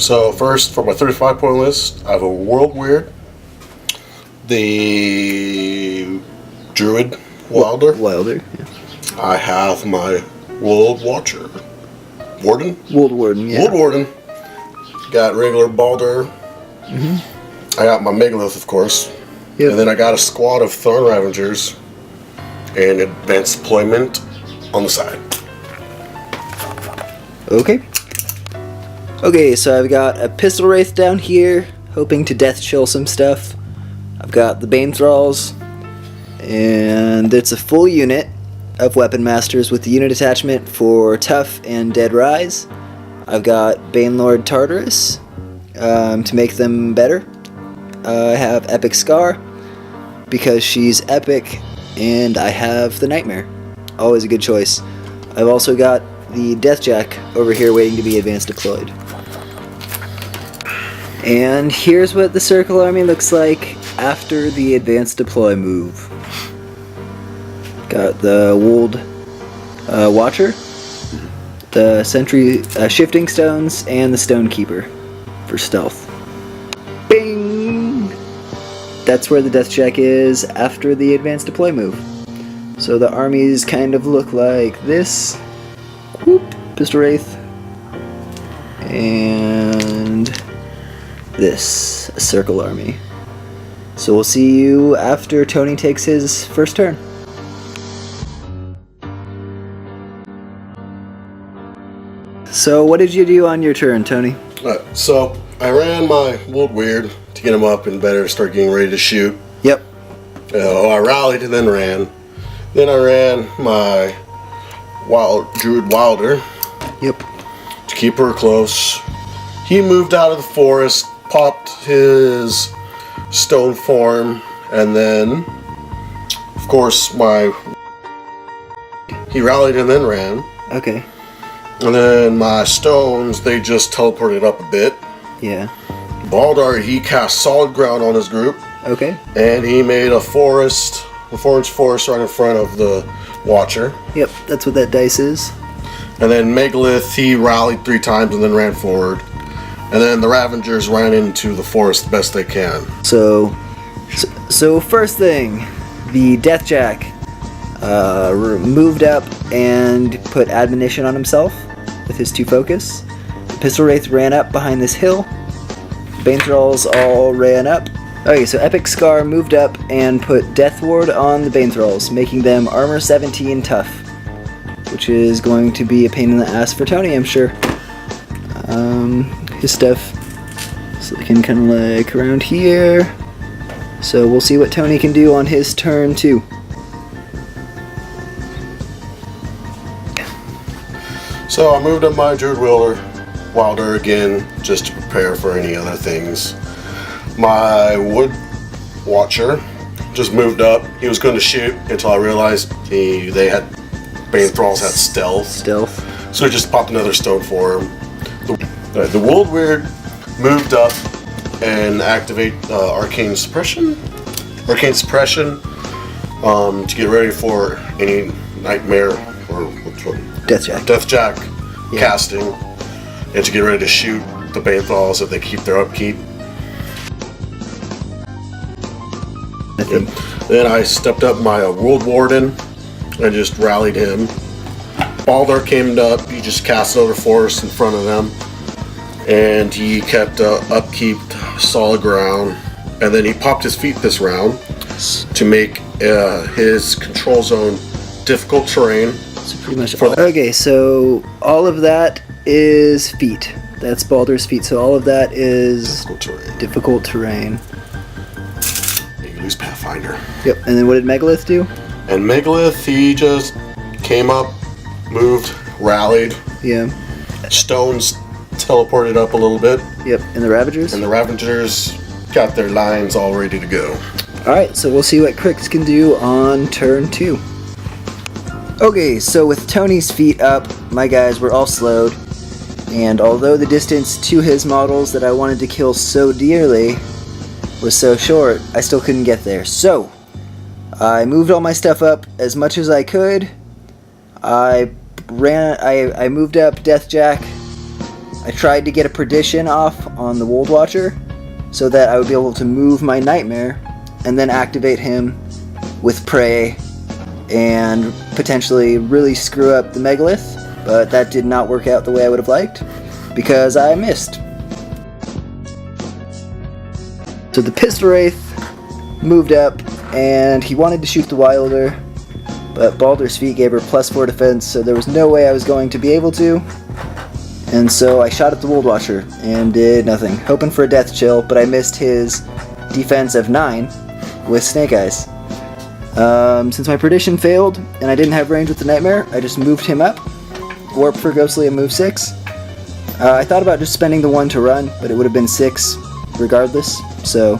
So first, for my 35-point list, I have a Worldwyrd, the Druid Wilder. Yeah. I have my Woldwatcher. Woldwarden, yeah. Woldwarden. Got regular Baldur. I got my Megalith, of course. Yep. And then I got a squad of tharn ravagers and advanced deployment on the side. Okay, so I've got a pistol wraith down here, hoping to death chill some stuff. I've got the Bane Thralls, and it's a full unit of weapon masters with the unit attachment for tough and dead rise. I've got Banelord Tartarus to make them better. I have eSkarre because she's epic, and I have the Nightmare. Always a good choice. I've also got the Deathjack over here waiting to be advanced deployed. And here's what the Circle Army looks like after the advanced deploy move. Got the Woldwatcher, the Sentry Shifting Stones, and the Stonekeeper for stealth. Bing! That's where the Deathjack is after the advanced deploy move. So the armies kind of look like this. Whoop, Pistol Wraith. And this, a Circle Army. So we'll see you after Tony takes his first turn. So what did you do on your turn, Tony? So I ran my Woldwyrd to get him up and better start getting ready to shoot. Yep. I rallied and then ran. Then I ran my Druid Wilder. Yep. To keep her close. He moved out of the forest, popped his stone form, and then, of course, he rallied and then ran. Okay. And then my stones, they just teleported up a bit. Yeah. Baldur, he cast solid ground on his group. Okay. And he made a 4-inch forest right in front of the Watcher. Yep, that's what that dice is. And then Megalith, he rallied 3 times and then ran forward. And then the Ravagers ran into the forest the best they can. So first thing, the Deathjack moved up and put admonition on himself with his 2 focus. The Pistol Wraith ran up behind this hill. Bane Thralls all ran up. Okay, so eSkarre moved up and put Death Ward on the Bane Thralls, making them armor 17 tough, which is going to be a pain in the ass for Tony, I'm sure. His stuff is looking kind of like around here. So we'll see what Tony can do on his turn too. So I moved up my Druid Wilder again, just to prepare for any other things. My Woldwatcher just moved up. He was going to shoot until I realized Bane Thralls had stealth. So he just popped another stone for him. The Woldwyrd moved up and activate Arcane Suppression to get ready for any Nightmare or Deathjack casting, and to get ready to shoot the Bane Thralls if they keep their upkeep. Then I stepped up my Woldwarden and just rallied him. Baldur came up, he just cast another forest in front of them, and he kept upkeep solid ground, and then he popped his feet this round to make his control zone difficult terrain. So pretty much okay, so all of that is feet. That's Baldur's feet, so all of that is difficult terrain. You lose Pathfinder. Yep, and then what did Megalith do? And Megalith, he just came up, moved, rallied. Yeah. Stones teleported up a little bit. Yep, and the Ravagers? And the Ravagers got their lines all ready to go. Alright, so we'll see what CRYX can do on turn 2. Okay, so with Tony's feet up, my guys were all slowed, and although the distance to his models that I wanted to kill so dearly was so short, I still couldn't get there. So, I moved all my stuff up as much as I could. I moved up Deathjack I tried to get a perdition off on the Woldwatcher so that I would be able to move my Nightmare and then activate him with Prey and potentially really screw up the Megalith, but that did not work out the way I would have liked because I missed. So the Pistol Wraith moved up and he wanted to shoot the Wilder, but Baldur's Feet gave her +4 defense, so there was no way I was going to be able to. And so I shot at the Woldwatcher and did nothing, hoping for a death chill, but I missed his defense of 9 with Snake Eyes. Since my Perdition failed and I didn't have range with the Nightmare, I just moved him up. Warp for Ghostly and move 6. I thought about just spending the 1 to run, but it would have been 6 regardless. So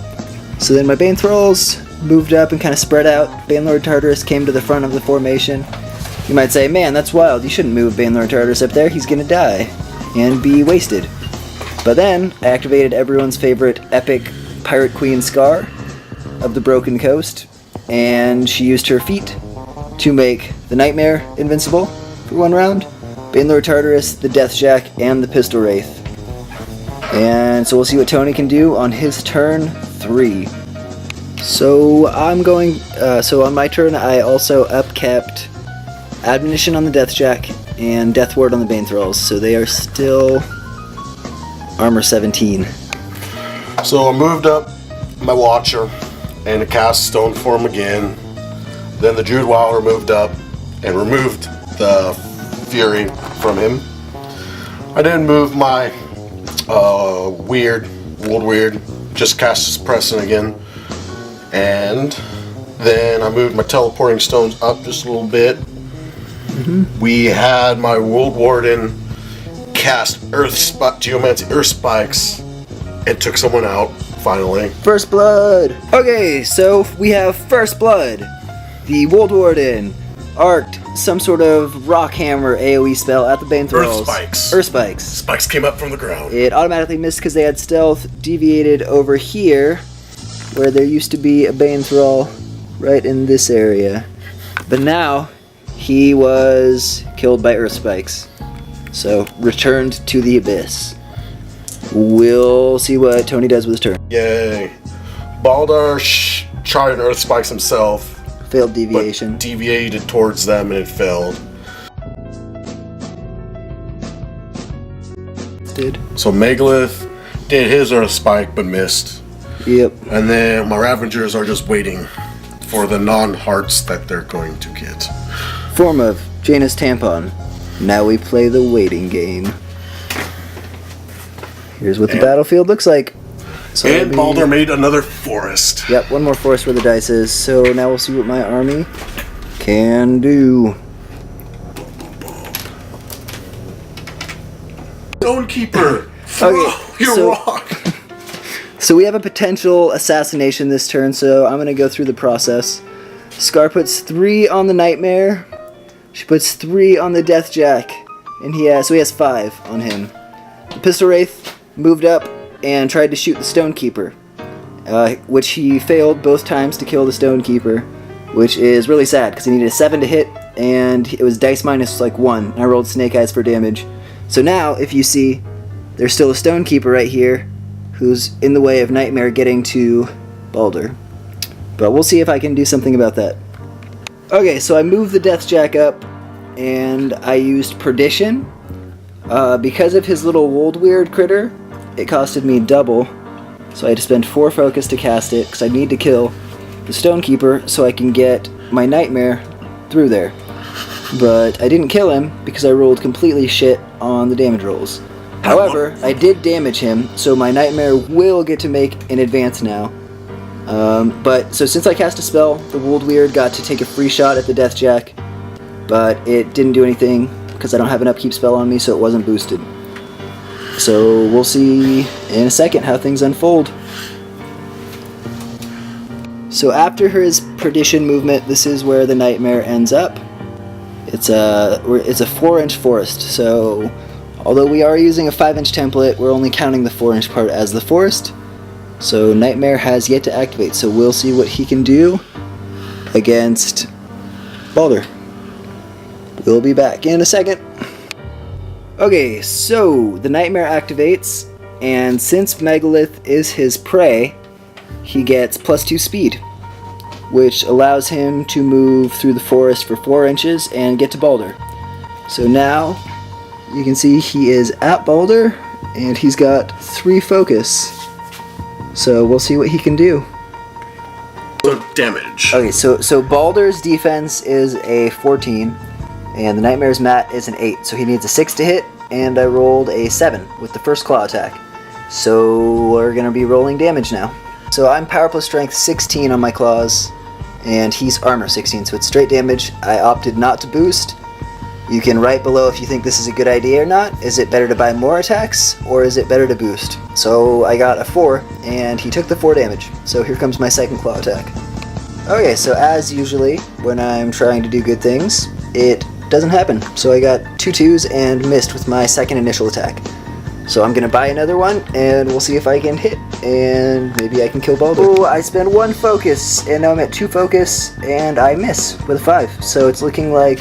then my Bane Thralls moved up and kind of spread out. Banelord Tartarus came to the front of the formation. You might say, man, that's wild. You shouldn't move Banelord Tartarus up there. He's gonna die and be wasted. But then I activated everyone's favorite epic Pirate Queen eSkarre of the Broken Coast, and she used her feat to make the Nightmare invincible for 1 round, Banelord Tartarus, the Deathjack, and the Pistol Wraith. And so we'll see what Tony can do on his turn 3. So so on my turn I also upkept Admonition on the Deathjack and Death Ward on the Bane Thralls, so they are still armor 17. So I moved up my Watcher and cast Stone Form again. Then the Druid Wilder moved up and removed the Fury from him. I didn't move my Woldwyrd, just cast Suppressant again. And then I moved my Teleporting Stones up just a little bit. We had my Woldwarden cast Geomancy Earth Spikes and took someone out, finally. First Blood! Okay, so we have First Blood. The Woldwarden arced some sort of rock hammer AoE spell at the Bane Thralls. Earth Spikes. Earth Spikes. Spikes came up from the ground. It automatically missed because they had stealth, deviated over here, where there used to be a Bane Thrall right in this area. But now, he was killed by Earth Spikes. So, returned to the Abyss. We'll see what Tony does with his turn. Yay. Baldur tried an Earth Spikes himself. Failed deviation. But deviated towards them and it failed. So Megalith did his Earth Spike but missed. Yep. And then my Ravagers are just waiting for the non-hearts that they're going to get. Form of Janus Tampon. Now we play the waiting game. Here's what the battlefield looks like. So and Baldur made another forest. Yep, 1 more forest where the dice is. So now we'll see what my army can do. Stonekeeper! Okay, Your rock! So we have a potential assassination this turn, so I'm going to go through the process. Scar puts 3 on the Nightmare. She puts 3 on the Deathjack. And he has 5 on him. The Pistol Wraith moved up and tried to shoot the Stonekeeper, which he failed both times to kill the Stonekeeper, which is really sad because he needed a 7 to hit and it was dice minus like 1. I rolled Snake Eyes for damage. So now, if you see, there's still a Stonekeeper right here who's in the way of Nightmare getting to Baldur. But we'll see if I can do something about that. Okay, so I moved the Deathjack up and I used Perdition. Because of his little Woldwyrd critter, it costed me double, so I had to spend 4 focus to cast it, because I need to kill the Stonekeeper so I can get my Nightmare through there. But I didn't kill him, because I rolled completely shit on the damage rolls. However, I did damage him, so my Nightmare will get to make an advance now. So since I cast a spell, the Woldwyrd got to take a free shot at the Deathjack, but it didn't do anything, because I don't have an upkeep spell on me, so it wasn't boosted. So we'll see in a second how things unfold. So after his Perdition movement, this is where the Nightmare ends up. It's a 4-inch forest, so although we are using a 5-inch template, we're only counting the 4-inch part as the forest. So Nightmare has yet to activate, so we'll see what he can do against Baldur. We'll be back in a second. Okay, so the Nightmare activates, and since Megalith is his prey, he gets +2 speed, which allows him to move through the forest for 4 inches and get to Baldur. So now you can see he is at Baldur, and he's got 3 focus. So we'll see what he can do. So damage. Okay, so Baldur's defense is a 14, and the Nightmare's mat is an 8. So he needs a 6 to hit, and I rolled a 7 with the first claw attack. So we're gonna be rolling damage now. So I'm power plus strength 16 on my claws, and he's armor 16, so it's straight damage. I opted not to boost. You can write below if you think this is a good idea or not. Is it better to buy more attacks, or is it better to boost? So I got a 4, and he took the 4 damage. So here comes my second claw attack. Okay, so as usually, when I'm trying to do good things, it doesn't happen. So I got 2 2s and missed with my second initial attack. So I'm gonna buy another one, and we'll see if I can hit, and maybe I can kill Baldur. Oh, I spend 1 focus, and now I'm at 2 focus, and I miss with a 5. So it's looking like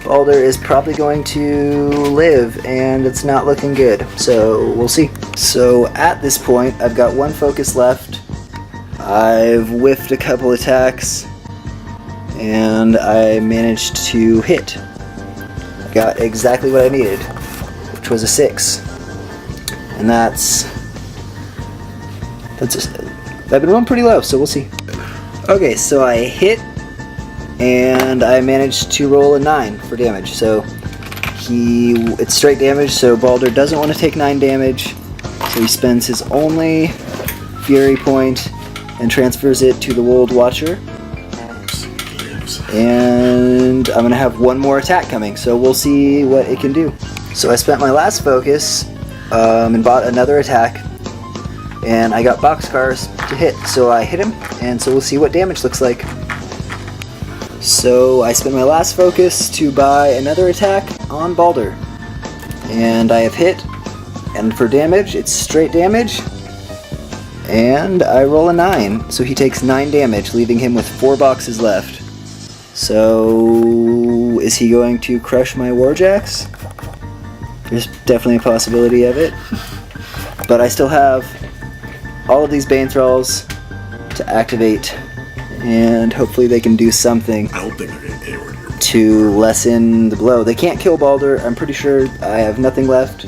Baldur is probably going to live, and it's not looking good. So we'll see. So at this point, I've got 1 focus left. I've whiffed a couple attacks, and I managed to hit. I got exactly what I needed, which was a 6. And that's just, I've been rolling pretty low, so we'll see. Okay, so I hit, and I managed to roll a 9 for damage. So it's straight damage, so Baldur doesn't want to take 9 damage, so he spends his only fury point and transfers it to the Woldwatcher. And I'm gonna have 1 more attack coming, so we'll see what it can do. So I spent my last focus and bought another attack, and I got boxcars to hit, so I hit him, and so we'll see what damage looks like. So I spent my last focus to buy another attack on Baldur, and I have hit, and for damage it's straight damage, and I roll a 9, so he takes 9 damage, leaving him with 4 boxes left. So is he going to crush my warjacks? There's definitely a possibility of it, but I still have all of these Bane Thralls to activate, and hopefully they can do something to lessen the blow. They can't kill Baldur. I'm pretty sure I have nothing left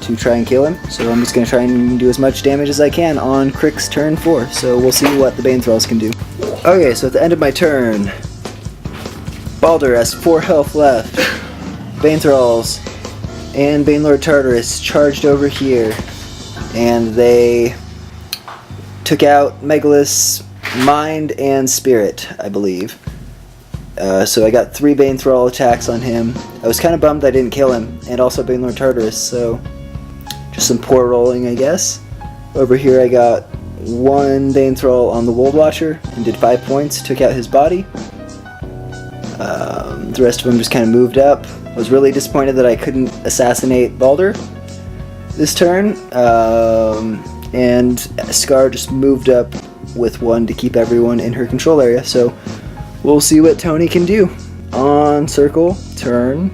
to try and kill him, so I'm just going to try and do as much damage as I can on CRYX turn 4, so we'll see what the Bane Thralls can do. Okay, so at the end of my turn, Baldur has 4 health left. Bane Thralls and Banelord Tartarus charged over here, and they took out Megalith's mind and spirit, I believe. So I got 3 Bane Thrall attacks on him. I was kind of bummed I didn't kill him, and also Banelord Tartarus, so just some poor rolling, I guess. Over here I got 1 Bane Thrall on the Woldwatcher and did 5 points, took out his body. The rest of them just kind of moved up. I was really disappointed that I couldn't assassinate Baldur this turn, and eSkarre just moved up with 1 to keep everyone in her control area, so we'll see what Tony can do on circle turn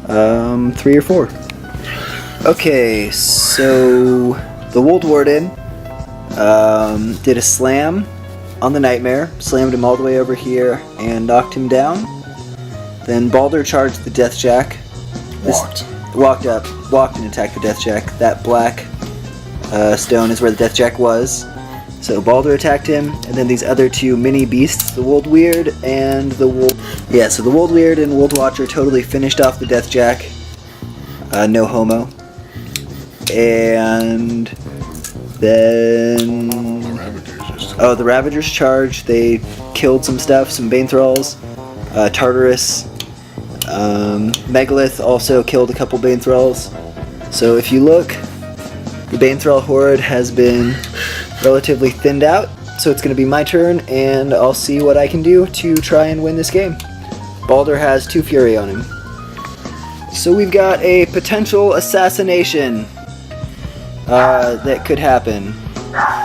3 or 4. Okay, so the Woldwarden did a slam on the Nightmare, slammed him all the way over here and knocked him down. Then Baldur charged the Deathjack. Walked and attacked the Deathjack. That black stone is where the Deathjack was. So Baldur attacked him, and then these other 2 mini beasts, the Woldwyrd and the so the Woldwyrd and Woldwatcher totally finished off the Deathjack. No homo. And then the Ravagers charged. They killed some stuff, some Bane Thralls. Tartarus. Megalith also killed a couple Bane Thralls. So if you look, the Bane Thrall horde has been relatively thinned out. So it's going to be my turn, and I'll see what I can do to try and win this game. Baldur has 2 fury on him. So we've got a potential assassination that could happen.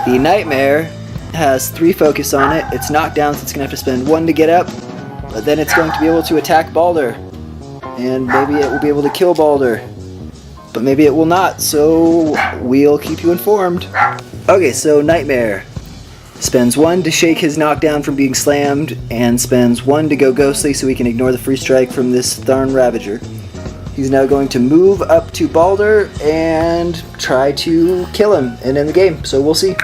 The Nightmare has 3 focus on it. It's knocked down, so it's going to have to spend 1 to get up. But then it's going to be able to attack Baldur. And maybe it will be able to kill Baldur. but maybe it will not, so we'll keep you informed. Okay, so Nightmare spends 1 to shake his knockdown from being slammed, and spends 1 to go ghostly so he can ignore the free strike from this Tharn Ravager. He's now going to move up to Baldur and try to kill him and end the game, so we'll see.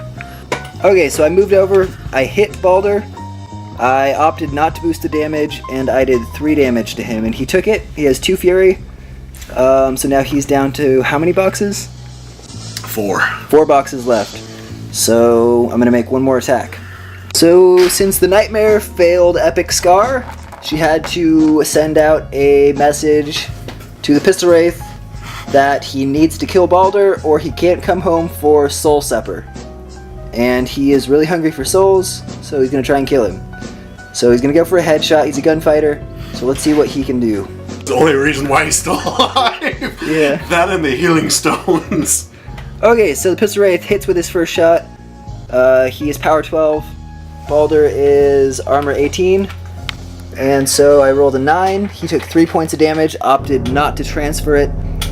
Okay, so I moved over, I hit Baldur, I opted not to boost the damage, and I did 3 damage to him, and he took it. He has 2 Fury, so now he's down to how many boxes? 4. 4 boxes left. So I'm going to make 1 more attack. So since the Nightmare failed eSkarre, she had to send out a message to the Pistol Wraith that he needs to kill Baldur or he can't come home for Soul Supper. And he is really hungry for souls, so he's going to try and kill him. So he's going to go for a headshot. He's a gunfighter, so let's see what he can do. The only reason why he's still alive. Yeah. That and the healing stones. Okay, so the Pistol Wraith hits with his first shot. He is power 12. Baldur is armor 18. And so I rolled a 9. He took 3 points of damage, opted not to transfer it.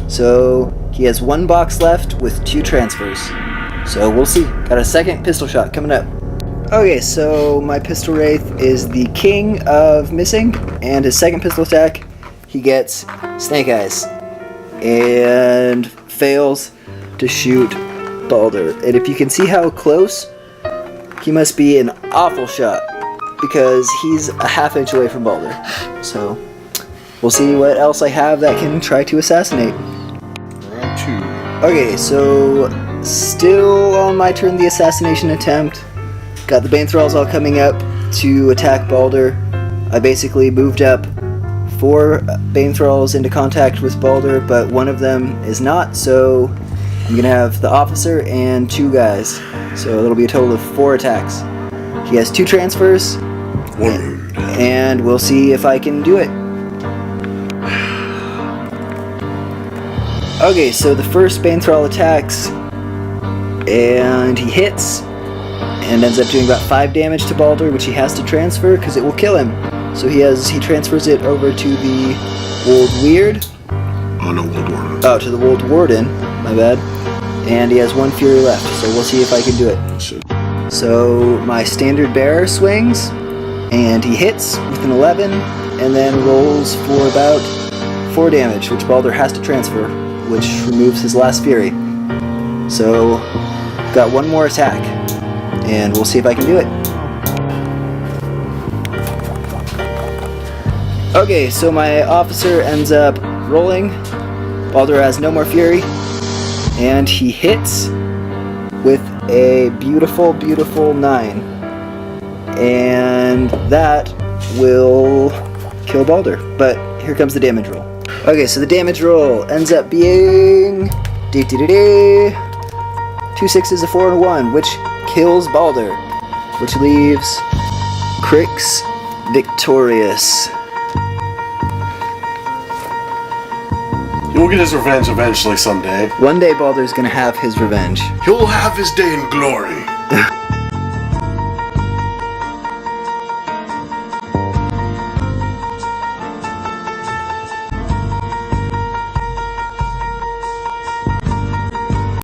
So he has 1 box left with 2 transfers. So we'll see. Got a second pistol shot coming up. Okay, so my Pistol Wraith is the king of missing. And his second pistol attack, he gets Snake Eyes. And fails to shoot Baldur. And if you can see how close, he must be an awful shot because he's a ½ inch away from Baldur. So we'll see what else I have that can try to assassinate. Round 2. Okay, so still on my turn the assassination attempt. Got the Bane Thralls all coming up to attack Baldur. I basically moved up 4 Bane Thralls into contact with Baldur, but 1 of them is not, so I'm going to have the officer and 2 guys. So it'll be a total of 4 attacks. He has 2 transfers, and we'll see if I can do it. Okay, so the first Bane Thrall attacks, and he hits, and ends up doing about 5 damage to Baldur, which he has to transfer because it will kill him. So he transfers it over to the wolwyrd. Oh no, Woldwarden. Oh, to the Woldwarden, my bad. And he has 1 Fury left, so we'll see if I can do it. Shit. So my standard bearer swings, and he hits with an 11, and then rolls for about 4 damage, which Baldur has to transfer, which removes his last Fury. So, got 1 more attack, and we'll see if I can do it. Okay, so my officer ends up rolling. Baldur has no more Fury, and he hits with a beautiful, beautiful 9. And that will kill Baldur. But here comes the damage roll. Okay, so the damage roll ends up being 2 6s, a 4, and a 1, which kills Baldur, which leaves CRYX victorious. He will get his revenge eventually someday. One day Baldur's gonna have his revenge. He'll have his day in glory.